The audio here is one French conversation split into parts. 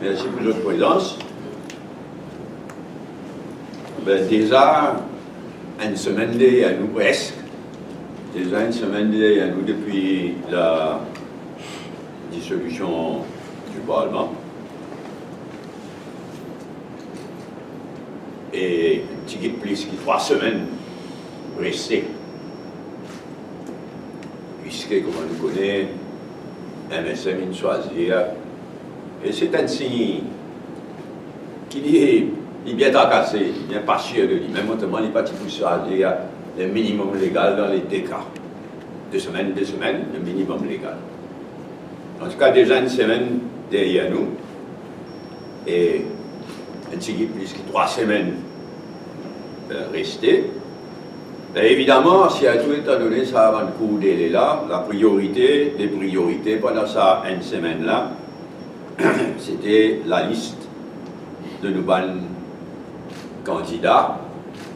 Merci pour votre présence. Ben, déjà, une semaine derrière nous presque. Déjà une semaine derrière nous depuis la dissolution du Parlement. Et un petit peu plus que 3 semaines restées. Puisque, comme on le connaît, MSM vient choisir. Et c'est un signe qu'il est bien tacassé, il n'est pas sûr de lui. Même notamment, il n'est pas pour choisir le minimum légal dans les 2 cas. 2 semaines, le minimum légal. En tout cas, déjà une semaine derrière nous. Et un petit peu plus que 3 semaines restées. Et évidemment, si à tout état donné, ça avant le coup délai là, la priorité des priorités pendant ça une semaine-là, c'était la liste de nos bonnes candidats,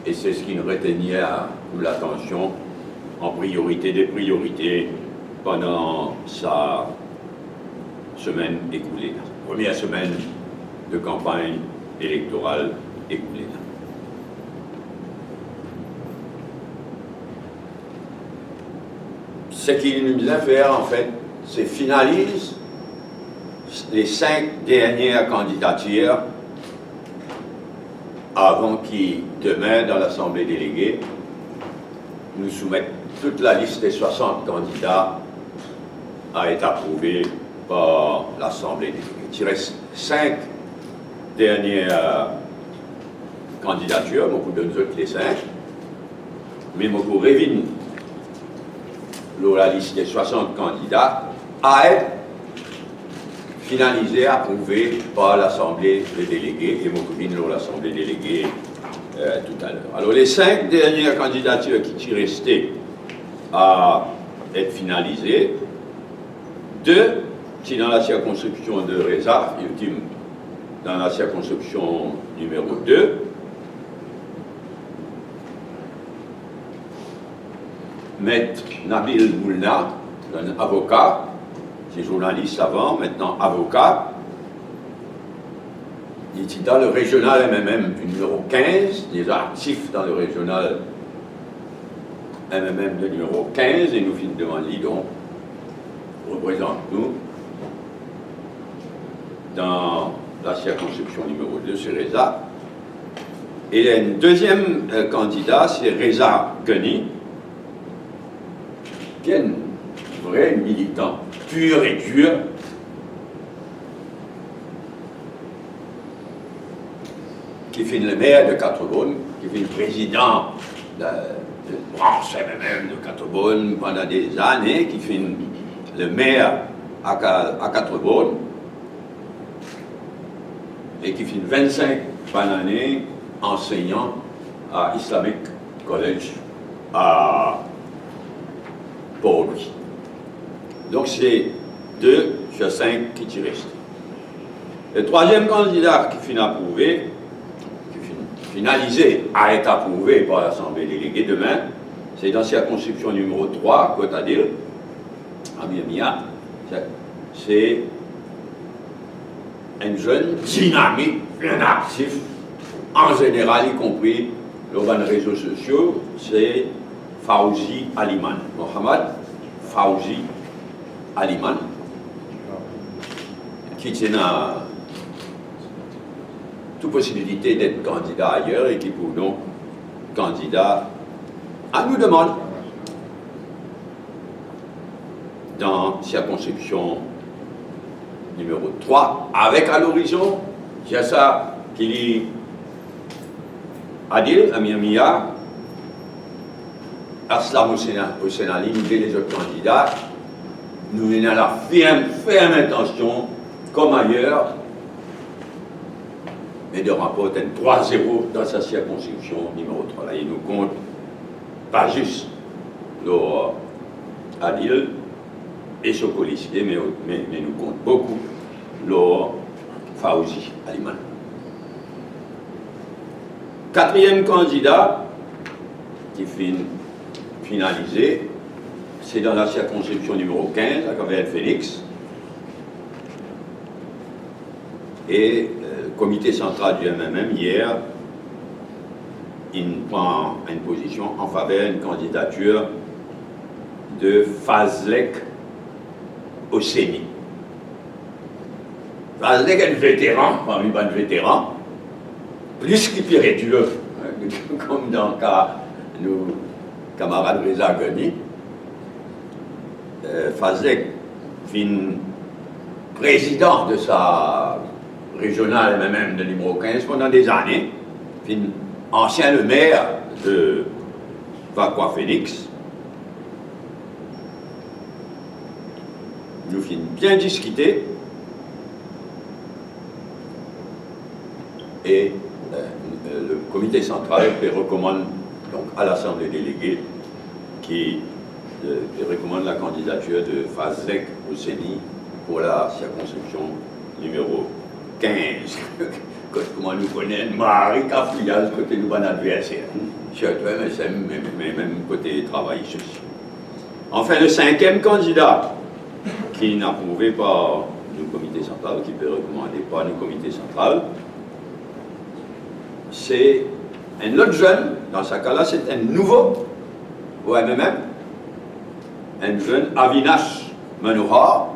et c'est ce qui nous retenait à l'attention en priorité des priorités pendant sa semaine écoulée, première semaine de campagne électorale écoulée. Ce qu'il nous a fait, en fait, c'est finaliser les 5 dernières candidatures avant qu'ils, demain, dans l'Assemblée déléguée, nous soumettent toute la liste des 60 candidats à être approuvée par l'Assemblée déléguée. Il reste 5 dernières candidatures, beaucoup de nous autres les 5, mais beaucoup révine la liste des 60 candidats à être finalisé, approuvé par l'Assemblée des délégués, et mon l'Assemblée déléguée tout à l'heure. Alors, les 5 dernières candidatures qui sont restées à être finalisées, 2 qui dans la circonscription de Reza, ultime dans la circonscription numéro 2, Maître Nabil Moulna, un avocat, c'est journaliste avant, maintenant avocat. Il est dans le régional MMM du numéro 15, déjà actif dans le régional MMM de numéro 15, et nous finissons devant lui, donc, représente-nous dans la circonscription numéro 2, c'est Reza. Et un deuxième candidat, c'est Reza Ghani, qui est un vrai militant pur et dur, qui fait le maire de Catrebonne, qui fait le président de branche MMM de Catrebonne pendant des années, qui fait le maire à Catrebonne, et qui fait 25 années enseignant à Islamic College à Port-Louis. Donc c'est 2 sur 5 qui sont restés. Le troisième candidat qui finit approuvé, qui finit finalisé à être approuvé par l'Assemblée déléguée demain, c'est dans la circonscription numéro 3, Côte-d'Île, à Miami. C'est un jeune dynamique, bien actif, en général, y compris dans les réseaux sociaux, c'est Fawzi Aliman, Mohamed Fawzi Aliman, qui tient toute possibilité d'être candidat ailleurs et qui pour nous candidat à nous demande dans circonscription numéro 3, avec à l'horizon, il y a ça qui dit Adil, Amir Aslam Hussein Ali, et les autres candidats, nous venons à la ferme intention, comme ailleurs, mais de rapporter un 3-0 dans sa circonscription numéro 3. Là, il nous compte pas juste Adil et son policier, mais nous compte beaucoup Fawzi Aliman. 4e candidat qui finalisé, c'est dans la circonscription numéro 15, à Gabriel Félix. Et le comité central du MMM, hier, il prend une position en faveur d'une candidature de Fazlek Hosseini. Fazlek est un vétéran, parmi les vétérans, plus qu'ipiritueux, comme dans le cas de nos camarades Reza Ghani. Fazlek fin président de sa régionale MMM de numéro 15 pendant des années, fin ancien le maire de Vacqua Phoenix. Nous finissons bien discuter et le comité central recommande donc à l'Assemblée déléguée qui recommande la candidature de Fazlek Hosseini pour la circonscription numéro 15. Comment nous connaissons, Marie Cafouillage, côté nous, bon adversaire. Surtout MSM, mais même côté travail social. Enfin, le cinquième candidat qui n'approuvait pas le comité central, qui peut recommander pas le comité central, c'est un autre jeune, dans ce cas-là, c'est un nouveau au MMM, un jeune Avinash Manohar,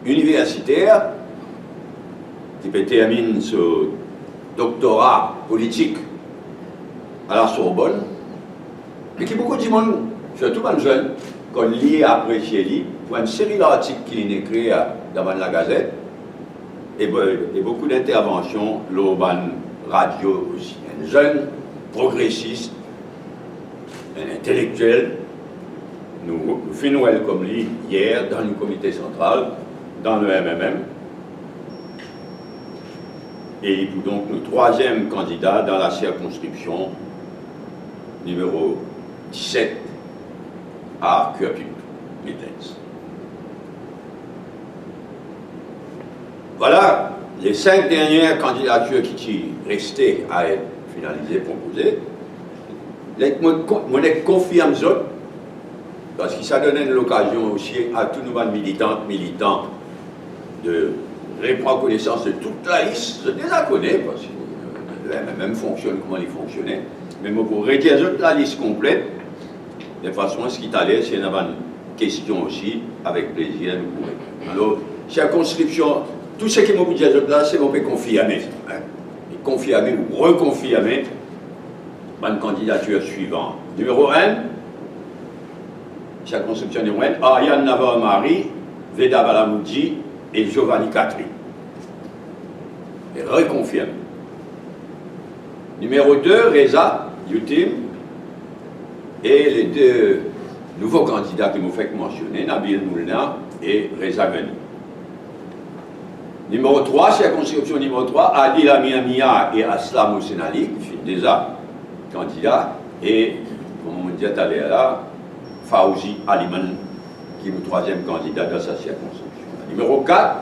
universitaire, qui peut terminer son doctorat politique à la Sorbonne, mais qui beaucoup de monde, surtout les jeunes, qu'on lit et apprécie lui, pour une série d'articles qu'il a écrits dans la Gazette, et beaucoup d'interventions, l'urban radio aussi. Un jeune progressiste, un intellectuel, nous finissons comme lui hier dans le comité central, dans le MMM, et il est donc le troisième candidat dans la circonscription numéro 17 à Cuapuc, Midlands. Voilà les 5 dernières candidatures qui sont restées à être finalisées, proposées. Je confirme ça, parce que ça donne l'occasion aussi à tous nos militants de reprendre connaissance de toute la liste. Je déjà connais, parce que le MMM fonctionne comment il fonctionnait, mais pour rédiger toute la liste complète, de façon à ce qu'il allait, si y a une question aussi, avec plaisir, nous pourrons. Alors, circonscription, tout ce qui m'a dit là, c'est qu'on peut confirmer. Hein? Et confirmer ou reconfirmer la candidature suivante. Numéro 1, circonscription numéro 1, Ariane Navarre-Marie, Veda Balamoudji et Giovanni Catri. Et reconfirme. Numéro 2, Reza Youtim, et les deux nouveaux candidats qui m'ont fait mentionner, Nabil Moulna et Reza Ghani. Numéro 3, circonscription numéro 3, Adil Amia et Aslam Hossein Ali, qui sont déjà candidats, et, comme on dit tout à l'heure là, Fauzi Aliman, qui est le troisième candidat dans sa circonscription. Numéro 4,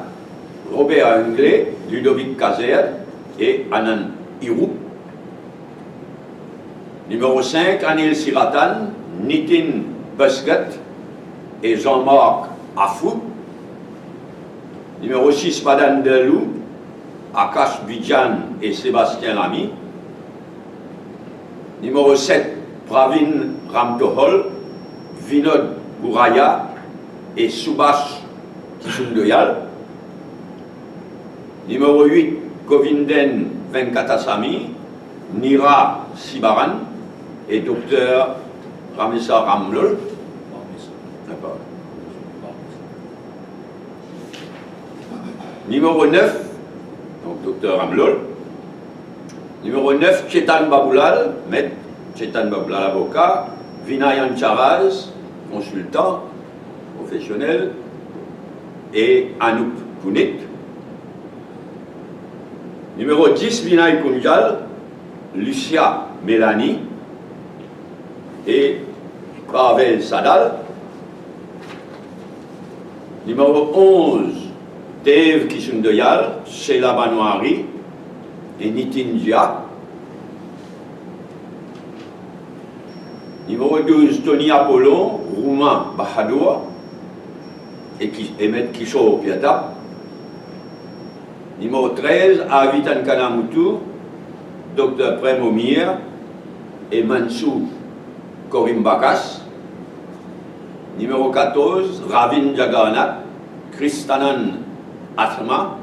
Robert Anglais, Ludovic Kazer et Anan Hirou. Numéro 5, Anil Siratan, Nitin Busquet et Jean-Marc Afou. Numéro 6, Madan Delou, Akash Bidjan et Sébastien Lamy. Numéro 7, Pravin Ramtohol, Vinod Gouraya et Subhash Kissundoyal. Numéro 8, Govinden Venkatasamy, Nira Sibaran et Dr Ramesa Ramlol. Numéro 9, donc Dr Ramlol. Numéro 9, Chetan Baboulal, maître Chetan Baboulal, avocat. Vinayan Charaz, consultant professionnel. Et Anouk Kounit. Numéro 10, Vinay Kunjal, Lucia Mélanie et Pavel Sadal. Numéro 11, Dave Kissundoyal, Sheila Banouari et Nitin Dia. Numéro 12, Tony Apollon, Roumain Bahadour et Maître Kishore Piata. Numéro 13, Avitan Kanamutu, Dr. Prem Omir et Mansour Korimbakas. Numéro 14, Ravin Jagannath, Kristanan Athma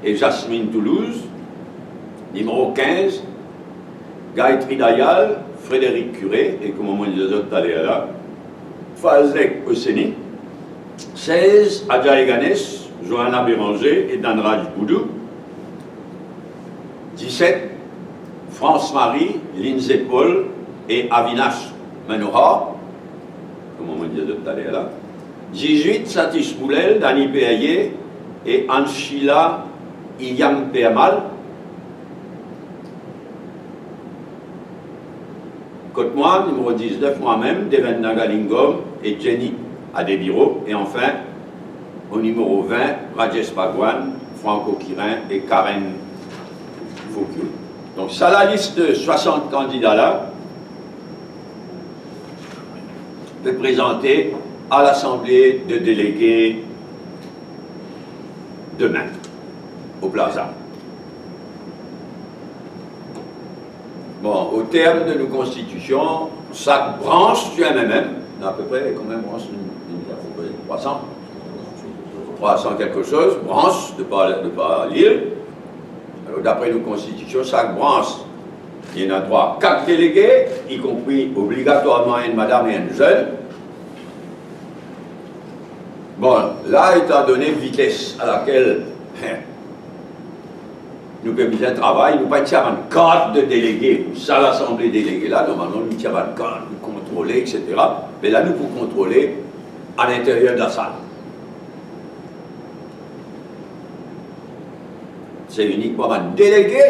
et Jasmine Toulouse. Numéro 15, Gayatri Dayal, Frédéric Curé, et comme on dit les autres là, Fazek Osseni. 16, Adjaye Ganesh, Johanna Béranger et Danraj Boudou. 17, France-Marie, Lindsay Paul et Avinash Manohar, comme on dit les autres là. 18, Satish Moulel, Dani Peaye et Anshila Iyam Peamal. Côte-moi, numéro 19, moi-même, Devendra Galingom et Jenny Adebiro. Et enfin, au numéro 20, Rajesh Bhagwan, Franco Quirin et Karen Foucault. Donc, ça, la liste de 60 candidats là, peut présenter à l'Assemblée de délégués demain, au Plaza. Bon, au terme de nos constitutions, chaque branche du MMM, à peu près combien de branches? 300 300 quelque chose, branches, de par l'île. Alors d'après nos constitutions, chaque branche, il y en a droit 4 délégués, y compris obligatoirement une madame et un jeune. Bon, là, étant donné la vitesse à laquelle nous faisons bien travail, nous ne pouvons pas une carte de délégués, ça l'Assemblée déléguée là, normalement nous avons une carte, nous contrôler, etc. Mais là, nous pouvons contrôler à l'intérieur de la salle. C'est uniquement un délégué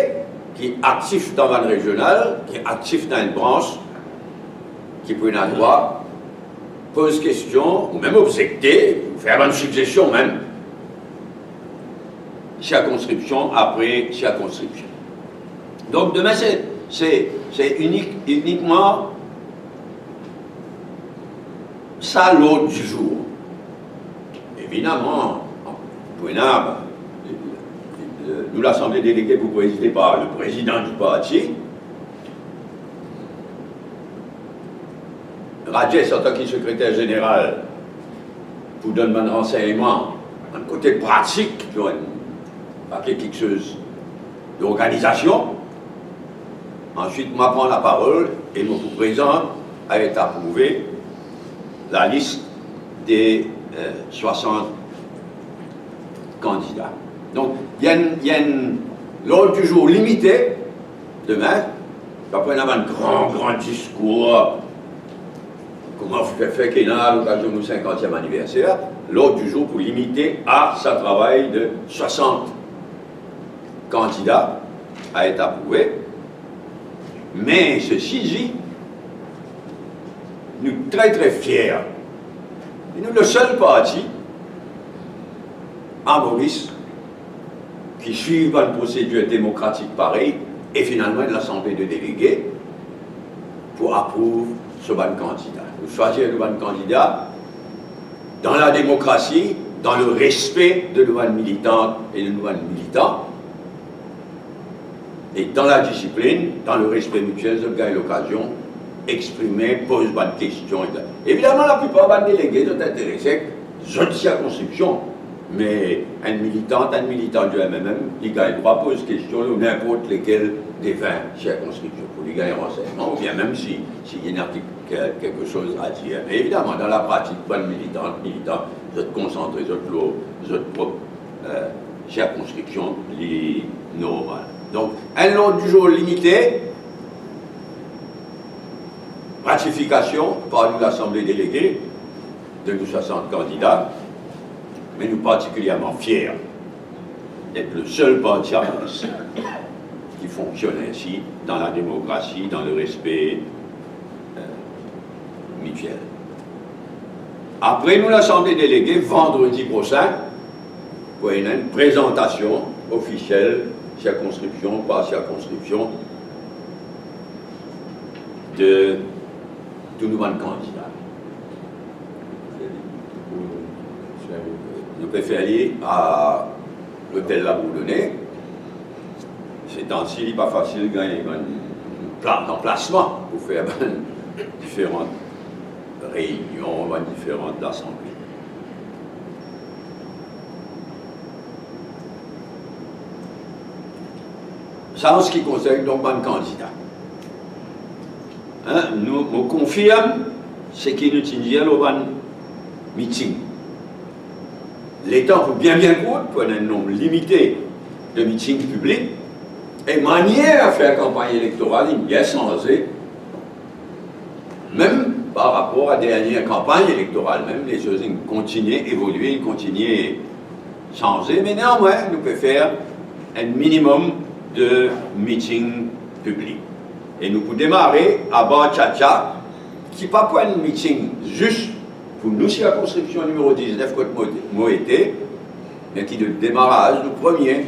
qui est actif dans une régionale, qui est actif dans une branche, qui peut avoir droit, pose question, ou même objecter, ou faire une suggestion même, circonscription après circonscription. Donc demain, c'est uniquement ça l'ordre du jour. Évidemment, nous, l'Assemblée déléguée, vous présidez par le président du parti. Rajesh, en tant que secrétaire général, vous donne un renseignement, un côté pratique, pas quelque chose d'organisation. Ensuite, moi, prends la parole et je vous présente à être approuvé la liste des 60 candidats. Donc, il y a l'ordre du jour limité, demain. Après, on a un grand discours. Comment fait qu'il y a à l'occasion du 50e anniversaire. L'ordre du jour pour limiter à ce travail de 60 candidats à être approuvés. Mais ceci dit, nous sommes très fiers. Et nous sommes le seul parti en Maurice qui suit une procédure démocratique pareille et finalement de l'Assemblée de délégués pour approuver ce bon candidat. Nous choisir le bon candidat dans la démocratie, dans le respect de nos militantes et de nos militants, et dans la discipline, dans le respect mutuel, je gagne l'occasion d'exprimer, poser bonnes questions. Évidemment, la plupart des délégués sont intéressés à une circonscription, mais un militant du MMM, il gagne le droit de poser question ou n'importe lesquelles des 20 circonscriptions pour lui gagner un renseignement, ou bien même s'il y a quelque chose à dire. Mais évidemment, dans la pratique, bonne militants, vous êtes concentrés sur votre propre circonscription, les normales. Donc, un ordre du jour limité, ratification par l'Assemblée déléguée de nos 60 candidats, mais nous sommes particulièrement fiers d'être le seul parti à France qui fonctionne ainsi dans la démocratie, dans le respect mutuel. Après nous, l'Assemblée déléguée, vendredi prochain, pour une présentation officielle, circonscription par circonscription, de tout nouveau candidat. Nous préférions à l'hôtel l'a bourdonné. Ces temps-ci, il n'est pas facile de gagner un emplacement pour faire différentes réunions, différentes assemblées. Ça, en ce qui concerne donc un candidat. Hein, nous confirmons ce qui nous dit au meeting. L'État faut bien compte pour un nombre limité de meetings publics et manière à faire campagne électorale est bien changée, même par rapport à dernière campagne électorale, même les choses continuent à évoluer, continuent à changer, mais néanmoins, nous pouvons faire un minimum de meetings publics. Et nous pouvons démarrer à Bas-Tchatcha, qui n'est pas pour un meeting juste pour nous, circonscription numéro 19, Côte-Moëté, mais qui est le démarrage du premier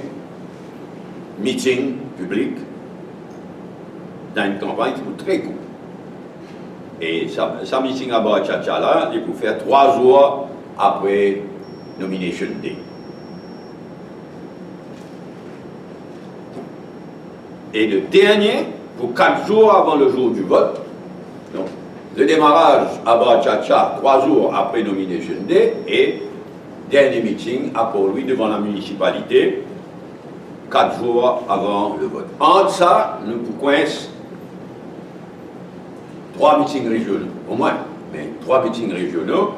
meeting public dans une campagne qui est très courte. Et ça meeting à Bas-Tchatcha, là, il faut faire 3 jours après Nomination Day. Et le dernier, pour 4 jours avant le jour du vote, donc le démarrage à Bas-Tchatcha 3 jours après Nomination Day et dernier meeting à Port-Louis devant la municipalité 4 jours avant le vote. Entre ça, nous pouvons 3 meetings régionaux, au moins, mais 3 meetings régionaux,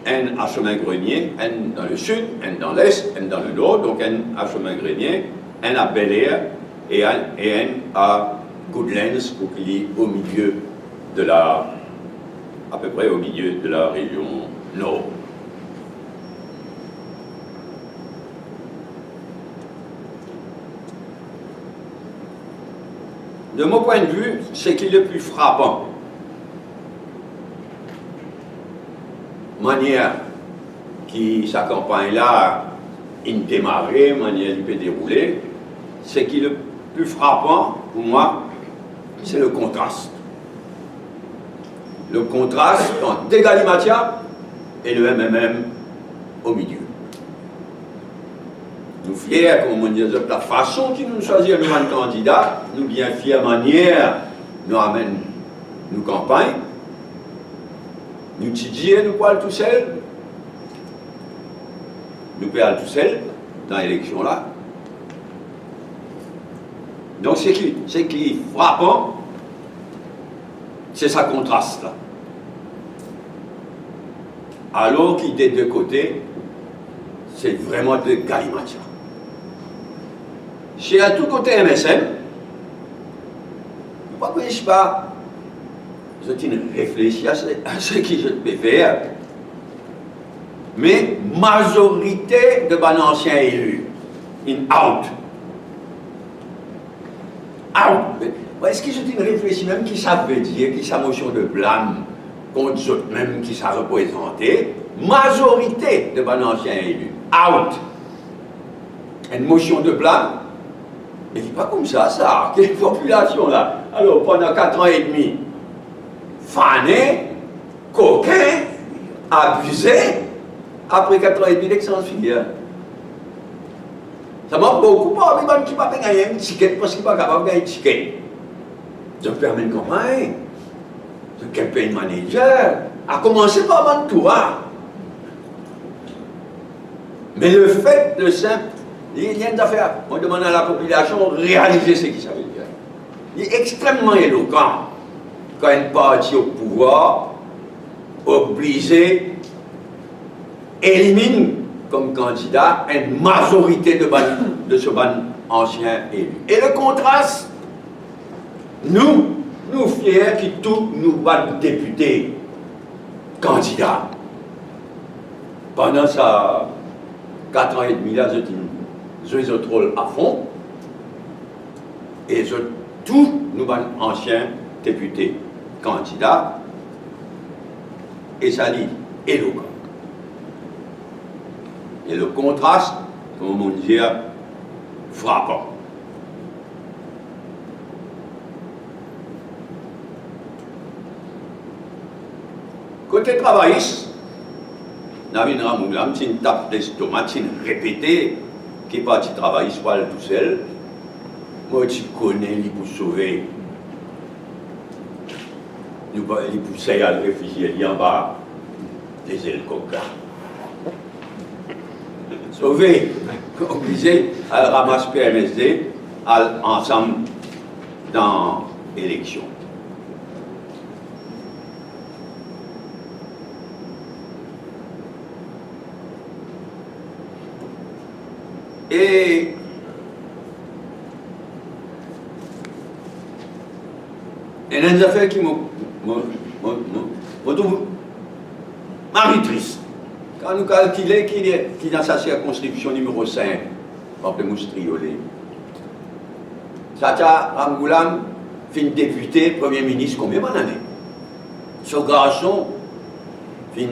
un à Chemin-Grenier, un dans le sud, un dans l'est, un dans le nord, donc un à Chemin-Grenier, un à Bel-Air et un à Goodlands, pour qu'il y ait au milieu de la, à peu près au milieu de la région nord. De mon point de vue, ce qui est le plus frappant, manière qui sa campagne-là a démarré, manière qui peut dérouler, ce qui est le plus frappant pour moi, c'est le contraste. Le contraste entre Degalimatia et le MMM au milieu. Nous fiers, comme on dit, de la façon qu'ils nous choisissent nous un candidat, nous bien fiers manière nous amène nos campagnes, nous disons, nous parlons tout seul, nous parlons tout seul dans l'élection là. Donc ce qui est frappant, c'est ça contraste là. Alors qu'il des deux côtés, c'est vraiment de Galimatia. Chez à tout côté MSM, pourquoi je ne sais pas, je réfléchis à ce que je peux faire, mais majorité de bon anciens élus, out. Est-ce que je réfléchis même qui ça veut dire, qui sa motion de blâme contre les autres même qui ça représenté, majorité de bon anciens élus, out. Une motion de blâme, mais c'est pas comme ça, quelle population là. Alors pendant 4 ans et demi, fané, coquin, abusé, après 4 ans et demi d'excellence filière. Ça m'a beaucoup pas, mais qui ne peut pas gagner un ticket parce qu'il n'est pas capable de gagner un ticket. Je permets une campagne, je campagne manager, à commencer par mon tour. Mais le fait de simple, il y a une affaire, on demande à la population de réaliser ce qu'il savait dire. Il est extrêmement éloquent quand une partie au pouvoir, obligé, élimine comme candidat une majorité de ce ban ancien élu. Et le contraste, nous fiers qui tous nous ban députés, candidats. Pendant ça, 4 ans et demi là, je les rôle à fond. Et tous nous ban anciens députés, candidats. Et ça dit éloquent. Et le contraste, comme on dit, frappant. Côté travailliste, Navin Ramoulam, c'est une tape d'estomac, c'est une répétée qui est parti travailler, soit tout seul. Moi, tu connais, il pour sauver. Nous, il poussait à le réfugié, il y en bas, des ailes coca. Sauvé, obligé à ramasser PMSD ensemble dans l'élection. Et il y a des affaires qui m'ont Marie triste. Quand nous calculons qui est dans sa circonscription numéro 5, Pamplemousse Triolet, Sacha Ramgoulam fin député, premier ministre, combien d'années? Ce garçon fin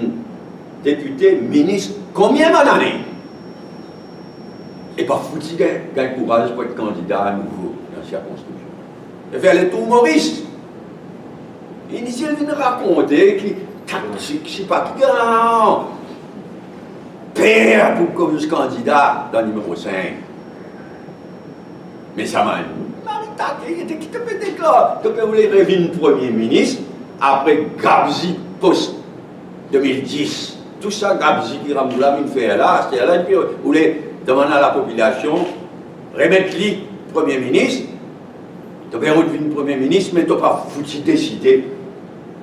député, ministre, combien d'années? Et pas foutu gain courage pour être candidat à nouveau dans la circonscription. Il fait le tour Maurice. Il vient raconter qu'il tactique, je ne sais pas qui grand père pour comme candidat dans le numéro 5. Mais ça m'a il était qui te peut être là. Tu peux vouloir revenir premier ministre après Gabzi post 2010. Tout ça, Gabzi qui Ramboula fait là, c'est là, et puis vous voulez demander à la population, remettre lui premier ministre. Tu peux redevenir premier ministre, mais tu n'as pas foutu décider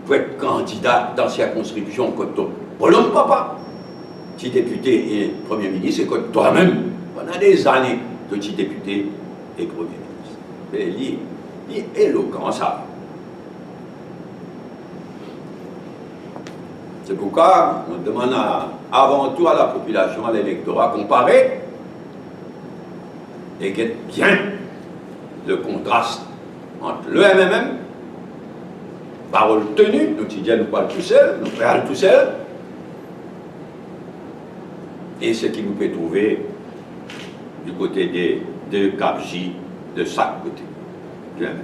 pour être candidat dans la circonscription comme toi. Bon, papa. Si député et premier ministre, c'est comme toi-même, pendant des années, tu es député et premier ministre. Mais il est éloquent, ça. C'est pourquoi on demande avant tout à la population, à l'électorat, comparer et qu'il bien le contraste entre le MMM, parole tenue, nous nous parlons tout seul, nous parlons tout seul, et ce qui nous peut trouver du côté des deux Gabji de chaque côté du MMM.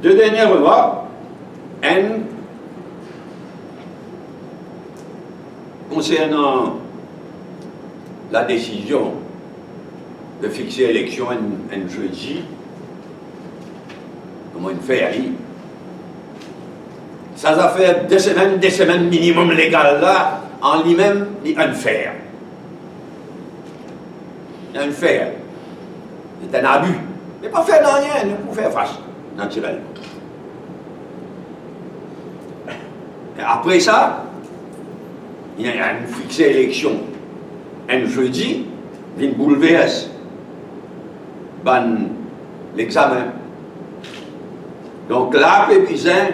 Deux dernières remarques. Concernant la décision de fixer l'élection un jeudi, comment une faire, ça va faire des semaines minimum légales là, en lui-même, il un faire. Un faire. C'est un abus. Mais pas faire dans rien, nous pouvons faire face, naturellement. Et après ça, il y a une fixée élection un jeudi, il bouleverse l'examen. Donc là, Pépisin,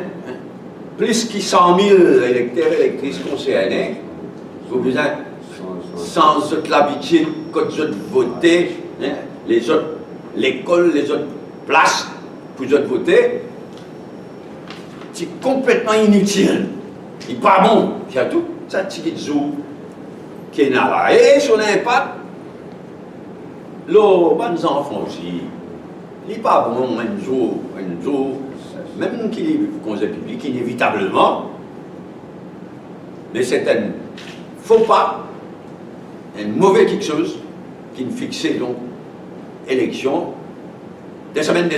plus que 100 000 électeurs et électrices concernés, vous besoin, sans l'habitude, quand vous voter, hein, les autres, l'école, les autres places, pour vous voter, c'est complètement inutile. Il n'est pas bon. Il y a tout ça qui est là. Et son impact, les bonnes enfants aussi, il n'est pas bon un jour, même qu'il est conseil public, inévitablement, mais c'est un faux pas, un mauvais quelque chose qui ne fixait donc élection des semaines,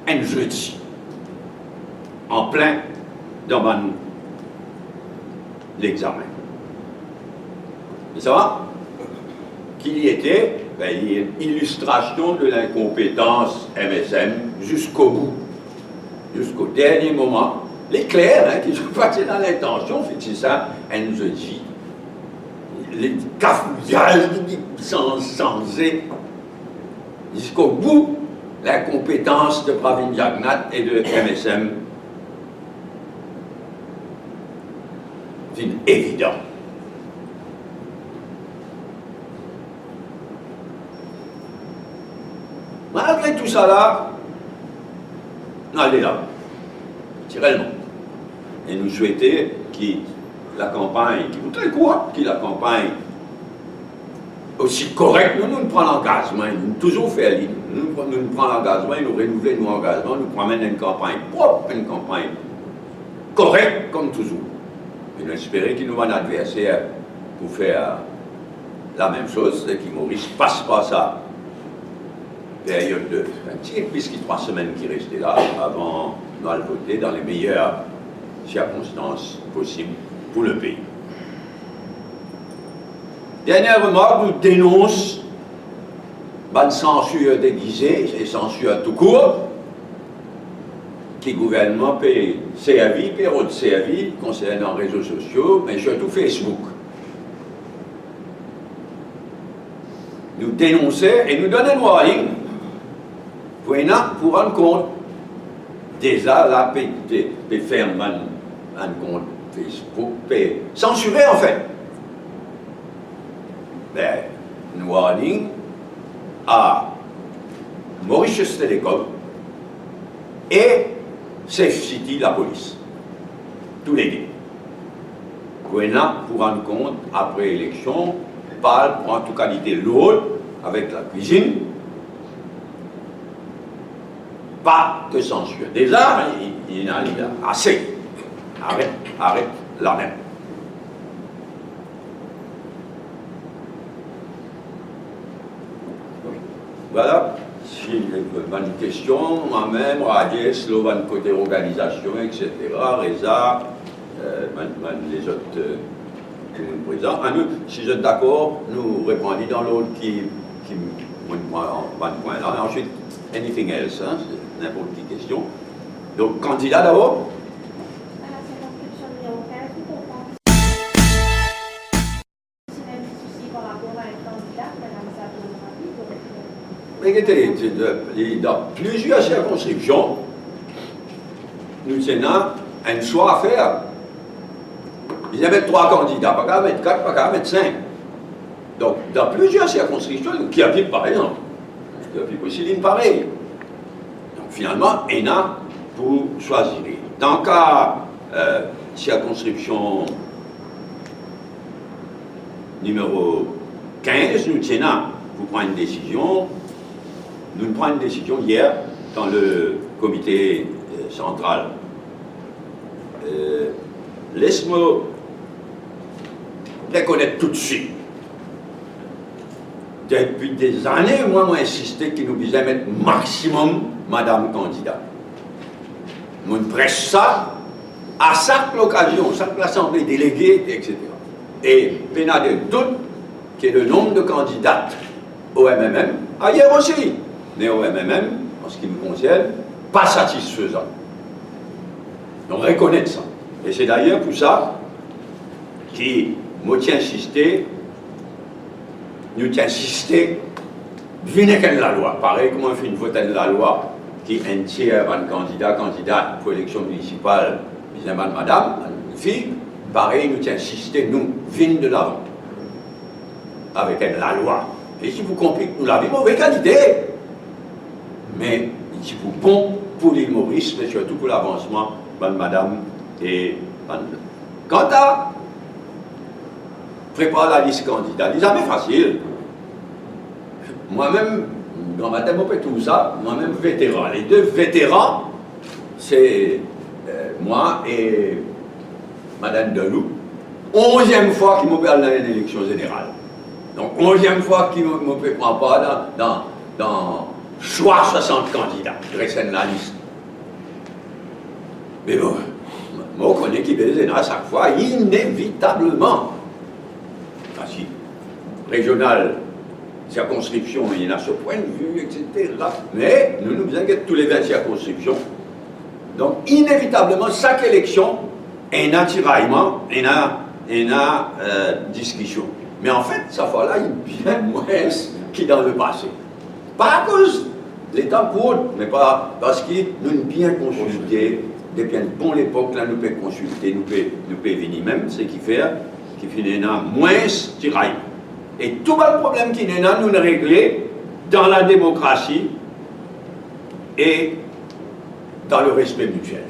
un jeudi, en plein dans l'examen. Et ça va? Qu'il y était, il y a une illustration de l'incompétence MSM jusqu'au bout, jusqu'au dernier moment. Les clercs, hein, qui sont partis dans l'intention, c'est ça, un jeudi. Les cafouillages sans jusqu'au bout, l'incompétence de Pravin Jagnat et de MSM. C'est évident. Malgré tout ça là, allez là, naturellement. Et nous souhaitons que la campagne, qui vous très quoi, que la campagne aussi correcte, nous prenons l'engagement, nous toujours faire nous prenons l'engagement, nous renouvelons nos engagements, nous prenons une campagne propre, une campagne correcte comme toujours. Et nous espérons que nos adversaires pour faire la même chose, et que Maurice passe par ça. Période de un petit puisque 3 semaines qui restaient là, avant de voter dans les meilleures circonstances possibles pour le pays. Dernière remarque, nous dénonce une censure déguisée et censure tout court, qui le gouvernement paye CAV, période CAV concernant les réseaux sociaux, mais surtout Facebook. Nous dénonçons et nous donnons une warning pour rendre compte déjà là, de faire un compte Facebook, censurer en fait. Ben, une warning à Mauritius Telecom et Safe City, la police. Tous les deux. Pour rendre compte, après l'élection, parle pour en tout qualité l'autre, avec la cuisine, pas de censure. Déjà, il y en a assez. Arrête la même. Voilà, si une question, moi-même, Radies, le côté organisation, etc., Reza, les autres présents. Si vous êtes d'accord, nous répondons dans l'autre qui point là. Ensuite, anything else, hein, n'importe quelle question. Donc, candidat d'abord. Dans plusieurs circonscriptions, nous avons un choix à faire. Il y avait 3 candidats, pas qu'à mettre 4, pas qu'à mettre 5. Donc, dans plusieurs circonscriptions, qui appliquent par exemple, qui appliquent aussi l'une pareille. Donc, finalement, il y en a pour choisir. Dans le cas circonscription numéro 15, nous tenons pour prendre une décision. Nous prenons une décision hier dans le comité central. Laisse-moi reconnaître tout de suite. Depuis des années, moi, j'ai insisté qu'il nous disait mettre maximum madame candidat. Nous prêche ça à chaque occasion, chaque assemblée déléguée, etc. Et il y a de doute que le nombre de candidates au MMM, ailleurs aussi, mais au MMM, en ce qui me concerne, pas satisfaisant. Donc reconnaître ça. Et c'est d'ailleurs pour ça que nous tient insisté, venez qu'elle la loi. Pareil comme on fait une vote de la loi qui un tiers un candidate pour l'élection municipale, madame, une fille, pareil, nous tient insisté, nous, venez de l'avant. Avec elle, la loi. Et si vous comprenez que nous l'avons mauvaise qualité, mais il faut bon pour l'île Maurice, mais surtout pour l'avancement de madame et madame. Quant à préparer la liste candidat, c'est jamais facile. Moi-même, dans ma thème, on fait tout ça, moi-même vétéran. Les 2 vétérans, c'est moi et madame Delou. 11e fois qu'il m'opère dans une élection générale. Donc, 11e fois qu'il ne prend pas dans choix 60 candidats. Je reste la liste. Mais bon, moi, je connais qu'il y a à chaque fois, inévitablement. Ah si, régional, circonscription, il y en a ce point de vue, etc. Mais nous nous inquiétons tous les 20 circonscriptions. Donc, inévitablement, chaque élection, il y a un tiraillement, il y a discussion. Mais en fait, ça fois-là, il y a bien moins qu'il dans le passé. Pas à cause de l'état court, mais pas parce que nous bien consulté, depuis une bonne époque, là, nous pouvons consulter, nous pouvons venir même, ce qui fait qu'il y a moins de tiraillement. Et tout le problème qu'il y a, nous le régler dans la démocratie et dans le respect mutuel.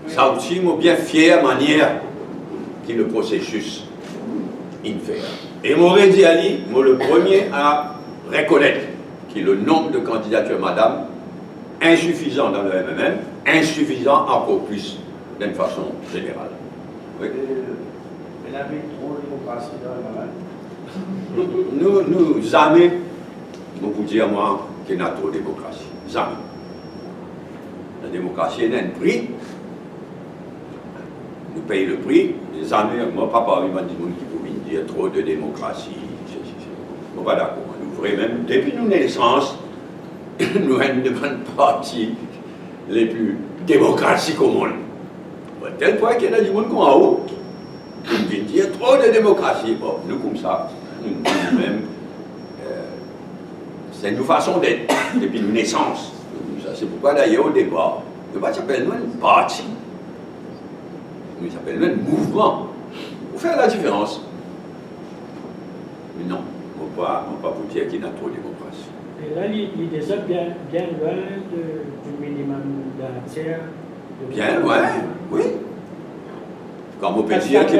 Ça aussi, je suis bien fier manière que le processus in fait. Et m'aurais dit Ali, moi le premier à reconnaître que le nombre de candidatures, madame, insuffisant dans le MMM, insuffisant encore plus d'une façon générale. Oui. Il y avait trop de démocratie dans le monde. Nous, jamais, vous pouvez dire moi, qu'il y a trop de démocratie. Jamais. La démocratie a un prix. Nous payons le prix. Les années, moi, papa, il m'a dit qui pouvait dire trop de démocratie. Je ne suis pas d'accord. Nous, vraiment, depuis nos naissances, nous sommes de partie les plus démocratiques au monde. À tel point qu'il y a du monde en haut. Qui dit trop de démocratie. Bon, nous, comme ça, nous-mêmes, c'est une façon d'être depuis nos naissances. C'est pourquoi d'ailleurs au débat, ne pas s'appeler nous un parti, mais s'appelle nous un mouvement. Pour faire la différence. Mais non, on ne va pas vous dire qu'il y a trop de démocratie. Et là, il est déjà bien loin du minimum d'un tiers. Bien loin, oui. Comme on peut dire qu'il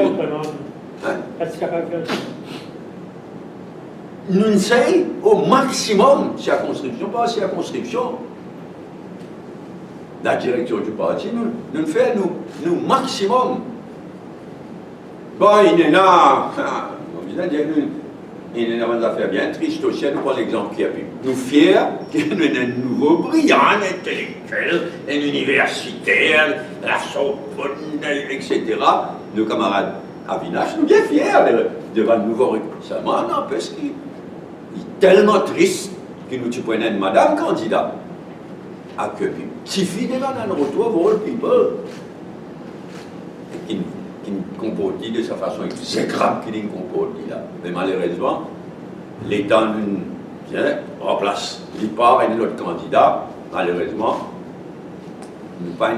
nous enseigne au maximum circonscription par circonscription. La direction du parti nous fait nous maximum. Bon, il y en a, il y a des affaires bien tristes aussi. Nous prenons l'exemple qui a pu. Nous fiers qu'il y a un nouveau brillant intellectuel, un universitaire, la Sorbonne, etc. Nos camarades à Vinache, nous bien fiers devant le nouveau recrutement. Non, parce qu'il est tellement triste que nous tu prenons une madame candidat à Köpi. Qui finit dans le retour pour all people. Et qui comporte de sa façon exécrable qu'il comporte là. Mais malheureusement, l'État nous remplace. Il part et l'autre candidat, malheureusement, nous pas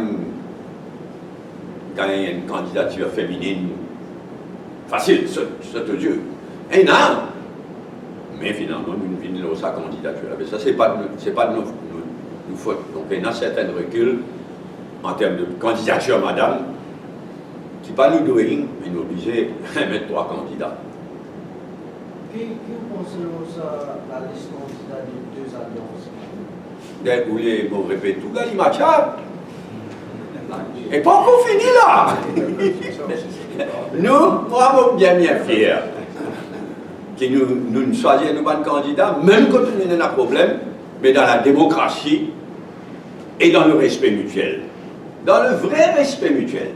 gagner une candidature féminine facile, c'est Dieu. Et non! Mais finalement, nous venons sa candidature. Mais ça, c'est pas de nos fautes. Donc, il y a un certain recul en termes de candidature, madame, qui n'est pas nous doing, mais nous obligés à mettre 3 candidats. Qui pense à la liste candidats des 2 alliances? Vous voulez vous répéter tout, Galimacha? Et pas encore fini là! Nous sommes bien fiers que nous choisissons nos bons candidats, même quand on a un problème, mais dans la démocratie et dans le respect mutuel. Dans le vrai respect mutuel.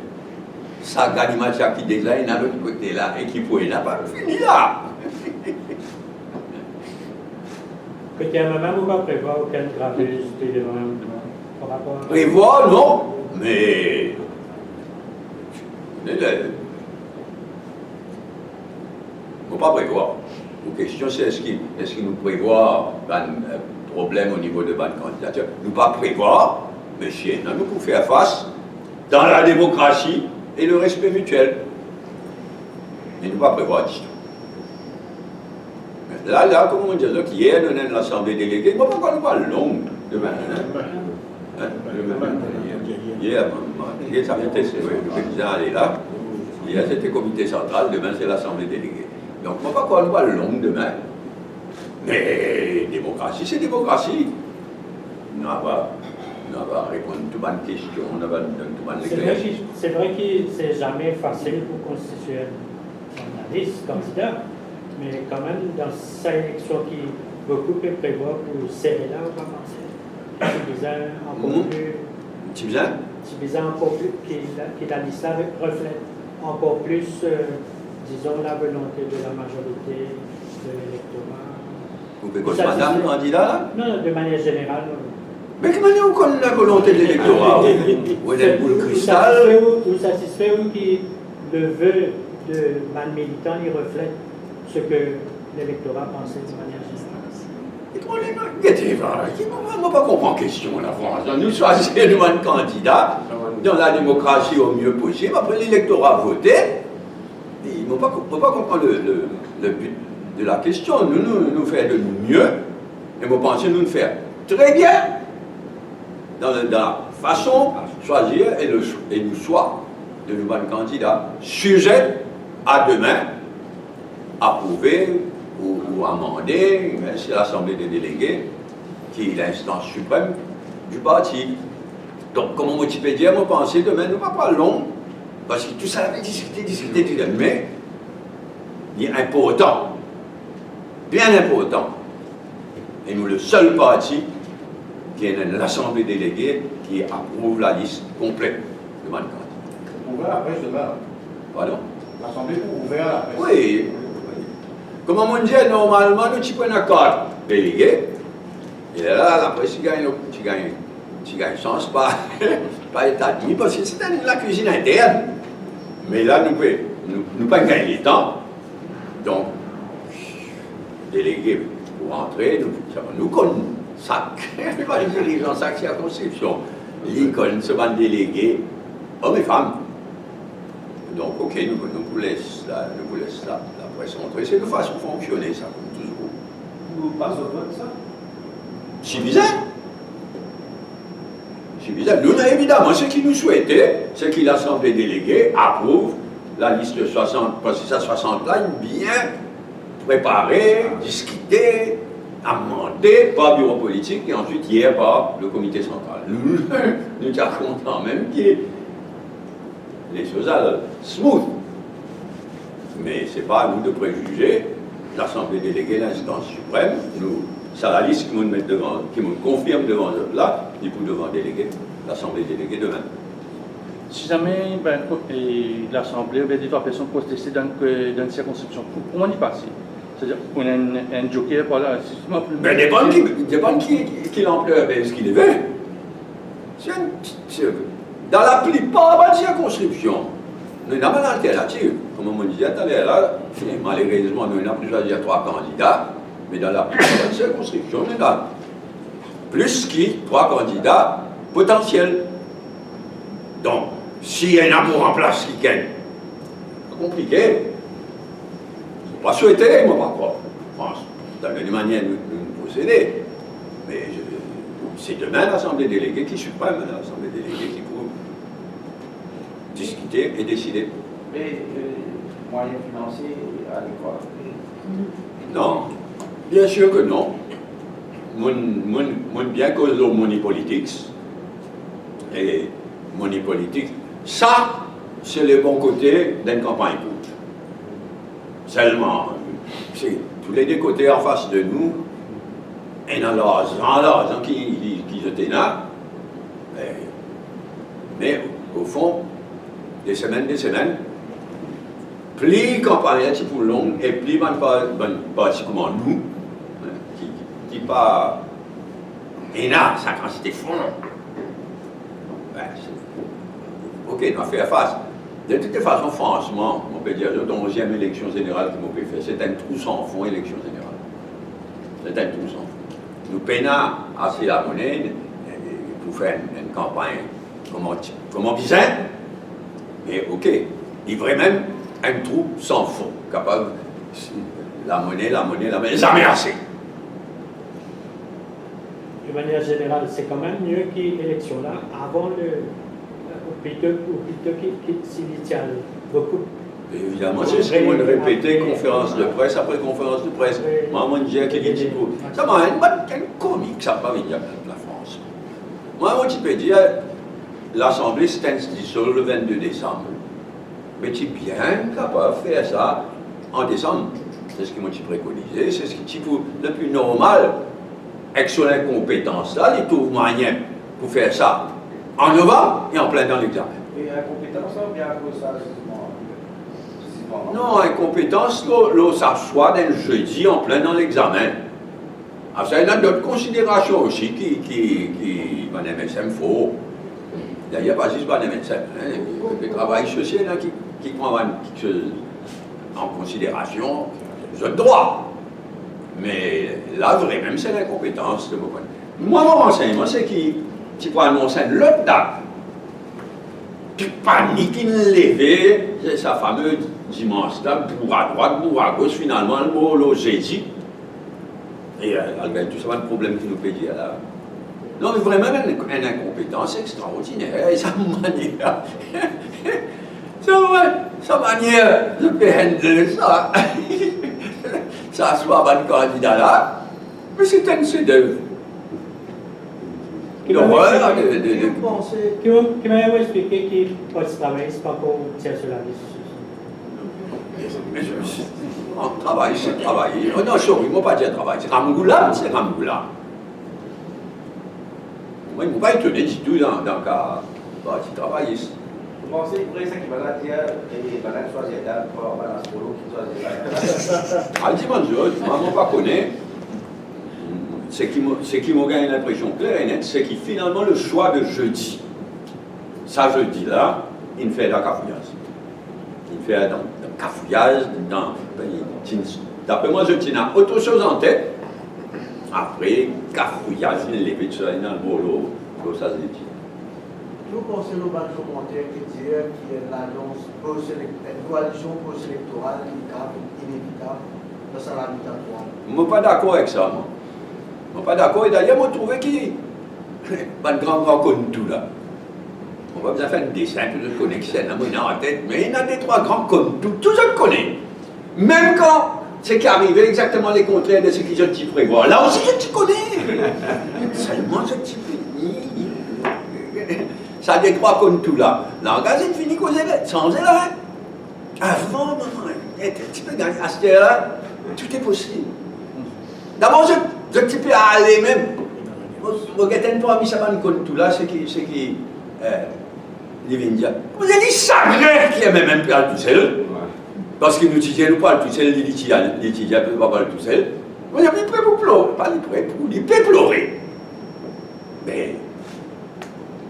Ça, Galimacha qui déjà est de l'autre côté là et qui pourrait n'a pas fini là. Peut-être à un moment, vous ne prévoir aucune gravité par rapport à... Prévoir, non, mais. Il ne faut pas prévoir. La question, c'est est-ce qu'il nous prévoit un problème au niveau de bonne candidature? Nous pas prévoir, mais si nous pouvons faire face dans la démocratie et le respect mutuel. Mais nous pas prévoir du tout. Là, comme on dit, hier, nous avons l'Assemblée déléguée, mais pourquoi nous pas long demain? Hier, ça vient tester, le président est là. Hier, c'était le comité central, demain, c'est l'Assemblée déléguée. Donc, pourquoi nous pas long demain? Mais démocratie, c'est démocratie. On va répondre à toutes les questions, on va donner toutes les questions. C'est vrai que c'est jamais facile pour constituer une liste candidat, mais quand même, dans cette élection qui beaucoup peut prévoir pour serrer là, on va penser. C'est bizarre encore plus que la liste reflète encore plus, disons, la volonté de la majorité de l'électorat. Vous pouvez quoi, madame candidat? Non, de manière générale. Mais comment on connaît la volonté de l'électorat? Ou est-ce boule cristal? Vous satisfait ou qui le vœu de man militant, il reflète ce que l'électorat pensait de manière générale. Et comment on ne va pas comprendre la question, la France. Nous choisissons un candidat dans la démocratie au mieux possible. Après l'électorat voté, il ne faut pas comprendre le but de la question. Nous faisons de mieux, et nous pensons nous faire très bien dans la façon de choisir et nous choix de nous candidats, sujet à demain, approuver ou amender, c'est l'Assemblée des délégués qui est l'instance suprême du parti. Donc, comme on peut dire, moi, penser demain ne va pas long, parce que tout ça avait discuté, mais ni important, bien important. Et nous, le seul parti qui est l'Assemblée déléguée qui approuve la liste complète de Mankan. Ouvert la presse demain. Pardon? L'Assemblée pour ouvrir la presse. Oui. Comme on dit, normalement, nous prenons un cadre délégué. Et là, la presse, tu gagnes chance, pas établi, parce que c'est la cuisine interne. Mais là, nous pas gagner le temps. Donc, délégué pour entrer, nous connaissons ça. Pas les gens, ça, c'est la constitution. L'icône, ce va délégué, hommes et femmes. Donc, ok, nous vous laissons la presse entrer. C'est de façon fonctionner, ça, comme toujours. Vous passez au vote, ça? Suffisant. Nous, évidemment, ce qui nous souhaitait, c'est que l'Assemblée déléguée approuve la liste de 60, parce que ça 60 là, bien préparée, discutée, amendée par le bureau politique et ensuite hier par le comité central. Nous sommes contents même que les choses allaient smooth. Mais ce n'est pas à nous de préjuger l'Assemblée déléguée, l'instance suprême. C'est la liste qui me confirme devant eux là, et pour devant déléguer, l'Assemblée déléguée demain. Si jamais l'Assemblée ou des trois personnes protestaient dans une circonscription, comment y passer? C'est-à-dire qu'on a un joker par là, Mais dépend qui l'ampleur de ce qu'il veut. Dans la plupart des circonscriptions, nous avons une alternative. Comme on disait tout à l'heure, malheureusement, nous avons choisi 3 candidats, mais dans la plupart des circonscriptions, nous avons plus que 3 candidats potentiels. Donc, s'il y en a pour remplacer quelqu'un, c'est compliqué. Pas souhaité, moi pas croire. France, dans une manière de nous procéder. Mais c'est demain l'Assemblée déléguée qui suprême, l'Assemblée déléguée qui peut discuter et décider. Mais moyens financiers à l'école? Non, bien sûr que non. Moi, bien cause de money politics. Et money politique, ça, c'est le bon côté d'une campagne courte. Seulement, c'est tous les deux côtés en face de nous, et dans l'argent qui étaient là, mais au fond, des semaines, plus campagne est pour long, et plus pratiquement nous, qui pas, et là, ça quand c'était fond, ok, on va faire face. De toute façon, franchement, on peut dire, la 11e élection générale que je peux faire, c'est un trou sans fond, élection générale. C'est un trou sans fond. Nous peinons assez la monnaie pour faire une campagne comme on disait, mais ok, il faudrait même un trou sans fond, capable, la monnaie, jamais assez. De manière générale, c'est quand même mieux qu'il l'élection là, avant plutôt s'il beaucoup. Évidemment, c'est ce qu'on répétait, conférence de presse après conférence de presse. Moi, on disait qu'il dit pour. Ça m'a un comique, ça pas venir de la France. Moi, je peux dire, l'Assemblée s'est dissolue le 22 décembre. Mais tu es bien capable de faire ça en décembre. C'est ce que moi, tu préconisais, c'est ce que tu peux, le plus normal, avec son incompétence là, les trouve moyens pour faire ça en novembre et en plein dans l'examen. Et incompétence, ou bien à cause ça, non, incompétence, là, ça soit d'un jeudi en plein dans l'examen. Alors, ça, il y a d'autres considérations aussi qui Madame MSM, faut. D'ailleurs, pas juste Madame MSM, le travail social qui prend quelque chose en considération, c'est le droit. Mais là, vraiment, c'est l'incompétence de mon point de vue. Moi, mon renseignement, c'est que tu peux annoncer l'autre date. Tu paniques, il levé, c'est sa fameuse dimanche là, bourre à droite, bourre à gauche, finalement, le mot jeudi. Et tout ça, le problème qui nous fait dire là. Non, mais vraiment, une incompétence extraordinaire. Et sa manière, sa manière de handler ça, ça soit un candidat là, mais c'est un chef-d'œuvre. L'horreur Qui m'a expliqué qu'il peut se travailler, c'est pas pour tirer sur la liste. On travaille, c'est travailler. Oh non, sorry, moi pas dire travail, c'est Ramgoula, c'est Ramgoula. Moi, je ne suis pas étonné du tout dans le cas de travailler. Vous pensez que ça qui va là dire et va là choisir date pour balance polo qui choisit Ah, dis-moi, je ne pas connaître. Ce qui m'a gagné l'impression claire et nette, c'est qu'il finalement le choix de jeudi. Ça, jeudi-là, il fait la cafouillage. Il fait un cafouillage dans. D'après moi, je tiens autre chose en tête. Après, cafouillage, il lève tout ça dans le bolo. Ça se dit. Nous pensons au bas commentaire qui dit qu'il y a l'annonce une coalition post-électorale qui est inévitable dans sa habitatoire. Je ne suis pas d'accord avec ça, moi. Je ne suis pas d'accord. Et d'ailleurs, je trouve qu'il y a un grand connu tout là. On va besoin faire un dessin, tout le connexion, moi, il a en tête, mais il y en a des trois grands connu tout je connais. Même quand c'est qui arrive exactement les contraires de ce que je t'y prévois. Là aussi, je t'y connais. Seulement, je t'y ça a des trois comme tout là. Langage est fini causer sans elle là. Avant, maman, tu peux gagner à cette heure-là, tout est possible. D'abord, je peux aller même. Je regarde pas mis ça comme tout là, c'est qui les Vindiens. Vous avez dit ça, qui est même un peu tout seul. Parce que nous disons, nous parlons tout seul, les litigiens ne peuvent pas parler tout seul. Vous avez prêt pour pleurer, pas prêt pour il peut pleurer. Mais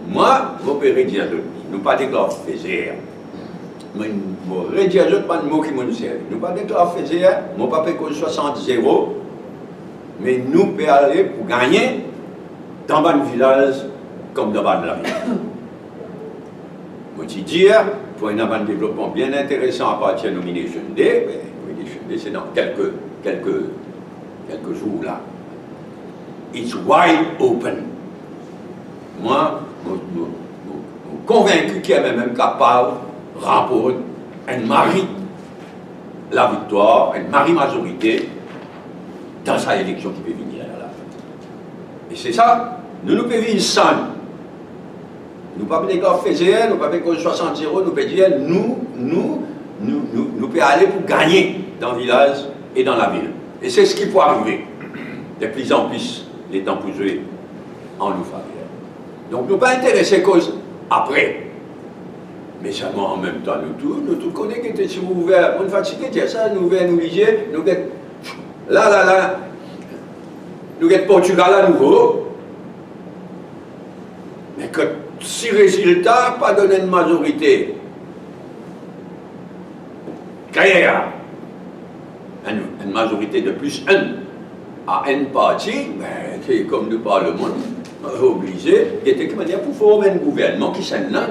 moi, je peux redire, nous pas déclarer faiseur. Je vais redire, je ne pas de mots qui me servent. Nous pas déclarer faiseur, je ne pas payer 60-0, mais nous pouvons aller pour gagner dans un village comme dans la ville. Je veux dire, pour un développement bien intéressant à partir de Nomination Day, Nomination Day c'est dans quelques jours là. It's wide open. Moi, je suis convaincu qu'il est même capable de remporter un mari la victoire, une majorité dans sa élection qui peut venir là. Et c'est ça, nous pouvons vivre sans. Nous ne pouvons pas déclarer faiseur, nous ne pouvons pas faire 60 euros, nous pouvons dire nous pouvons aller pour gagner dans le village et dans la ville. Et c'est ce qui peut arriver. De plus en plus, les temps pour jouer en nous faveur. Donc nous ne pas intéressés cause après. Mais seulement en même temps, nous tous connaissons que tu es ouvert. On est fatigué de dire ça, nous ouverts, nous liger, nous sommes là. Nous sommes Portugal à nouveau. Mais que si résultat, pas donné une majorité. Carrière. Une majorité de plus 1 à un parti, ben, c'est comme le Parlement, obligé, il était de manière pour former un gouvernement qui s'en là,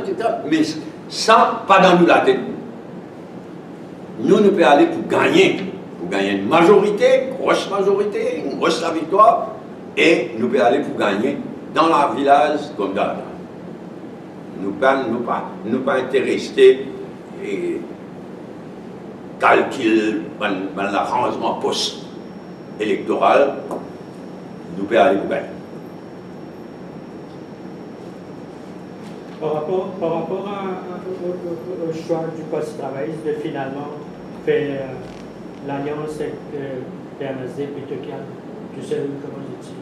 mais ça, pas dans nous la tête. Nous pouvons aller pour gagner une majorité, grosse majorité, une grosse victoire, et nous pouvons aller pour gagner dans la village comme dans la ville. Nous ne pas intéressés et calcul dans l'arrangement post-électoral, nous pouvons aller pour gagner. Par rapport au choix du poste travailliste de finalement faire l'alliance avec PMSD plutôt qu'à tu sais comment je dis.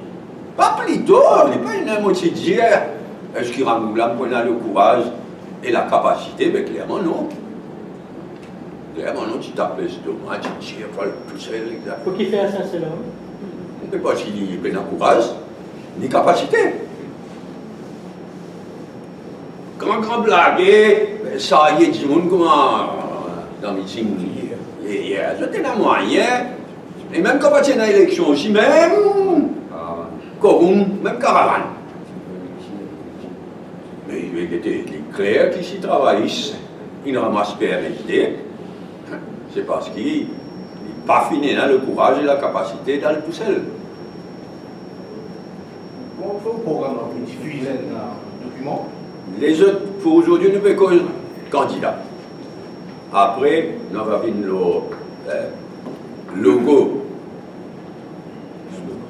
Pas plutôt, il n'est pas une moitié d'hier. Est-ce qu'il ramène le courage et la capacité? Mais clairement non. Clairement non, tu tapes l'estomac, tu tires pas tout seul. Pour qui fait ça, c'est là? On ne peut pas s'il y a plein de courage, ni capacité. Grand blague, ça y est, du monde comment dans le meeting hier. Je tenais moyen, et même quand on a l'élection aussi, même même caravane. Mais il était clair qu'ils s'y travaillent, ils ne ramassent pas RSD. C'est parce qu'ils n'ont pas fini le courage et la capacité d'aller tout seul. Comment on fait au programme pour diffuser un document? Les autres, pour aujourd'hui, nous ne pouvons que candidats. Après, nous avons le logo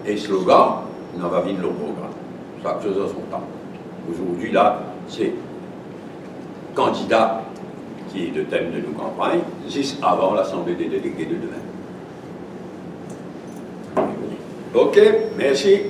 et slogan, nous avons le programme. Chaque chose à son temps. Aujourd'hui, là, c'est candidat qui est le thème de nos campagnes, juste avant l'Assemblée des délégués de demain. Ok, merci.